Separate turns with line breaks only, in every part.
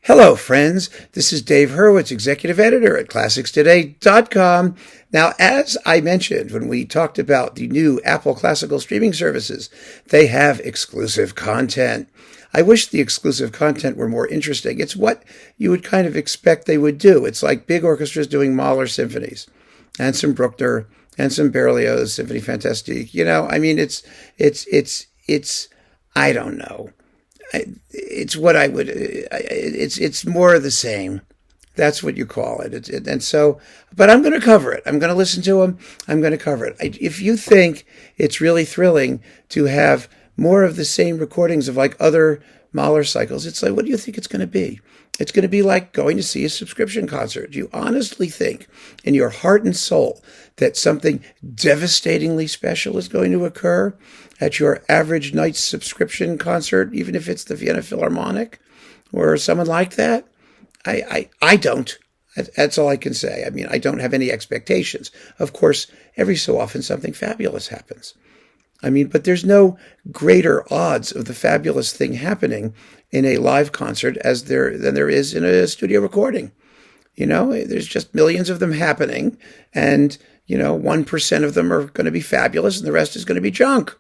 Hello, friends. This is Dave Hurwitz, executive editor at ClassicsToday.com. Now, as I mentioned when we talked about the new Apple classical streaming services, they have exclusive content. I wish the exclusive content were more interesting. It's what you would kind of expect they would do. It's like big orchestras doing Mahler symphonies and some Bruckner and some Berlioz Symphony Fantastique. I don't know. It's what I would. It's more of the same. That's what you call it. But I'm going to cover it. I'm going to listen to them. I'm going to cover it. If you think it's really thrilling to have more of the same recordings of like other Mahler cycles, it's like, what do you think it's going to be? It's going to be like going to see a subscription concert. Do you honestly think in your heart and soul that something devastatingly special is going to occur at your average night's subscription concert, even if it's the Vienna Philharmonic or someone like that? I don't. That's all I can say. I mean, I don't have any expectations. Of course, every so often something fabulous happens. But there's no greater odds of the fabulous thing happening in a live concert than there is in a studio recording. There's just millions of them happening, and 1% of them are going to be fabulous, and the rest is going to be junk,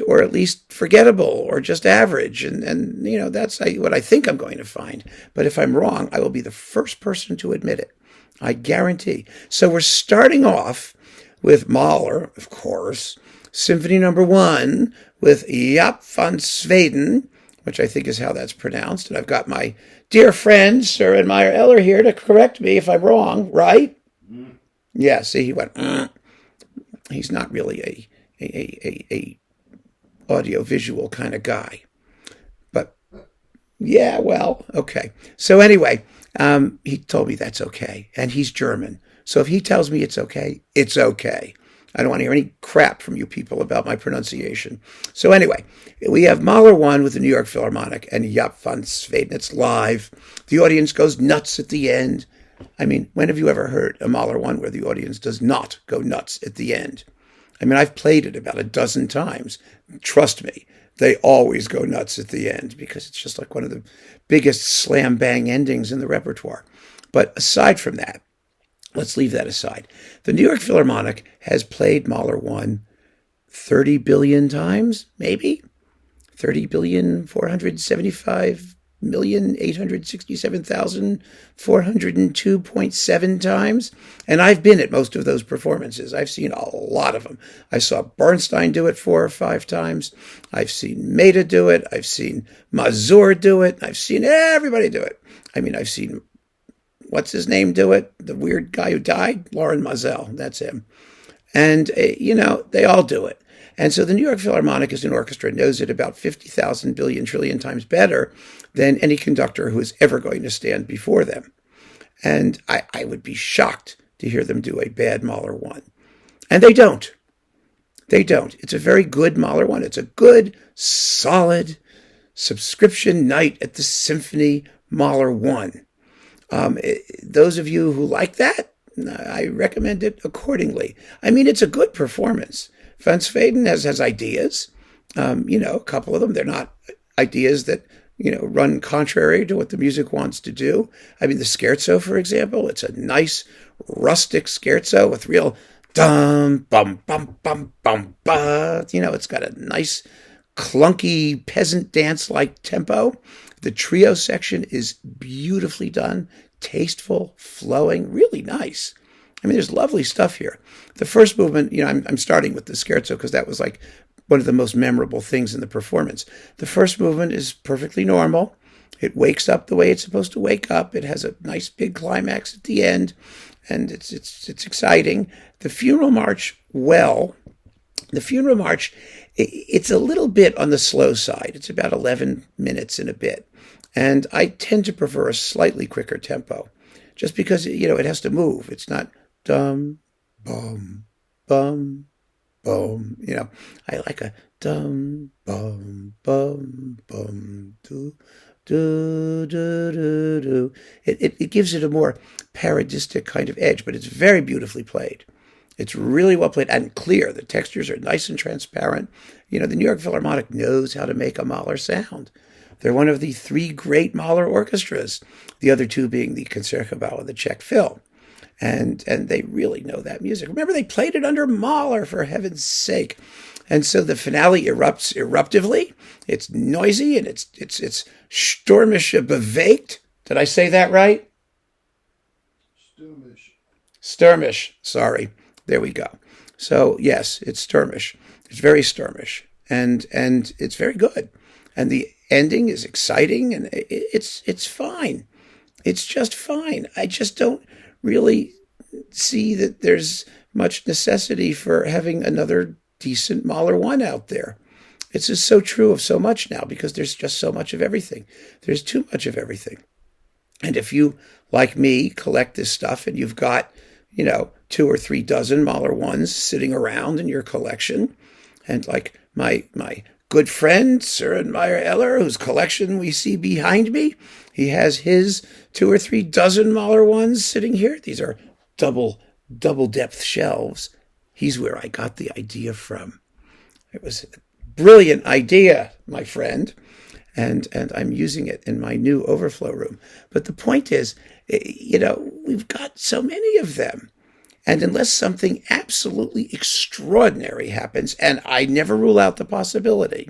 or at least forgettable, or just average. And that's what I think I'm going to find. But if I'm wrong, I will be the first person to admit it. I guarantee. So we're starting off with Mahler, of course. Symphony number 1 with Jaap van Zweden, which I think is how that's pronounced. And I've got my dear friend, Sir Admire Eller, here to correct me if I'm wrong, right? Mm. Yeah, see, he went, He's not really a audio-visual kind of guy. But, yeah, well, okay. So anyway, he told me that's okay. And he's German. So if he tells me it's okay, it's okay. I don't want to hear any crap from you people about my pronunciation. So anyway, we have Mahler 1 with the New York Philharmonic and Jaap van Zweden. It's live. The audience goes nuts at the end. When have you ever heard a Mahler 1 where the audience does not go nuts at the end? I've played it about a dozen times. Trust me, they always go nuts at the end because it's just like one of the biggest slam bang endings in the repertoire. But aside from that, let's leave that aside. The New York Philharmonic has played Mahler 1 30 billion times, maybe? 30,475,867,402.7 times. And I've been at most of those performances. I've seen a lot of them. I saw Bernstein do it 4 or 5 times. I've seen Maida do it. I've seen Mazur do it. I've seen everybody do it. I've seen what's his name do it? The weird guy who died? Lauren Mazel. That's him. And, they all do it. And so the New York Philharmonic as an orchestra knows it about 50,000 billion trillion times better than any conductor who is ever going to stand before them. And I would be shocked to hear them do a bad Mahler 1. And they don't. They don't. It's a very good Mahler 1. It's a good, solid subscription night at the Symphony Mahler 1. Those of you who like that, I recommend it accordingly. It's a good performance. Van Zweden has ideas, a couple of them. They're not ideas that, run contrary to what the music wants to do. The scherzo, for example, it's a nice rustic scherzo with real dum, bum, bum, bum, bum, ba. It's got a nice clunky peasant dance-like tempo. The trio section is beautifully done, tasteful, flowing, really nice. There's lovely stuff here. The first movement, I'm starting with the scherzo because that was like one of the most memorable things in the performance. The first movement is perfectly normal. It wakes up the way it's supposed to wake up. It has a nice big climax at the end, and it's exciting. The funeral march, it's a little bit on the slow side. It's about 11 minutes and a bit. And I tend to prefer a slightly quicker tempo just because, it has to move. It's not dum, bum, bum, bum. I like a dum, bum, bum, bum, do, do, do, do, do. It gives it a more parodistic kind of edge, but it's very beautifully played. It's really well played and clear. The textures are nice and transparent. The New York Philharmonic knows how to make a Mahler sound. They're one of the three great Mahler orchestras, the other two being the Concertgebouw and the Czech Phil. And they really know that music. Remember, they played it under Mahler, for heaven's sake. And so the finale erupts eruptively. It's noisy and it's stürmisch bewegt. Did I say that right? Stürmisch. Sorry. There we go. So yes, it's stürmisch. It's very stürmisch, and it's very good. And the ending is exciting, and it's fine. It's just fine. I just don't really see that there's much necessity for having another decent Mahler 1 out there. It's just so true of so much now because there's just so much of everything. There's too much of everything. And if you, like me, collect this stuff and you've got, 2 or 3 dozen Mahler 1s sitting around in your collection, and like my good friend, Søren Meyer-Eller, whose collection we see behind me, he has his 2 or 3 dozen Mahler 1s sitting here. These are double depth shelves. He's where I got the idea from. It was a brilliant idea, my friend, and I'm using it in my new overflow room. But the point is, we've got so many of them. And unless something absolutely extraordinary happens, and I never rule out the possibility,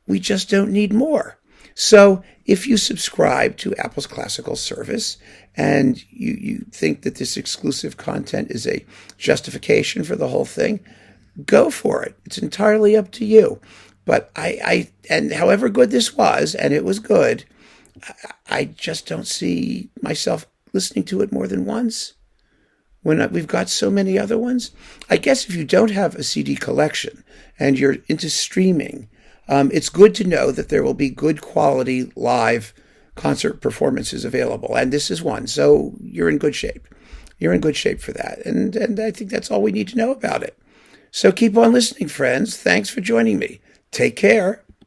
we just don't need more. So if you subscribe to Apple's classical service and you think that this exclusive content is a justification for the whole thing, go for it. It's entirely up to you. But and however good this was, and it was good, I just don't see myself listening to it more than once when we've got so many other ones. I guess if you don't have a CD collection and you're into streaming, it's good to know that there will be good quality live concert performances available. And this is one. So you're in good shape. You're in good shape for that. And I think that's all we need to know about it. So keep on listening, friends. Thanks for joining me. Take care.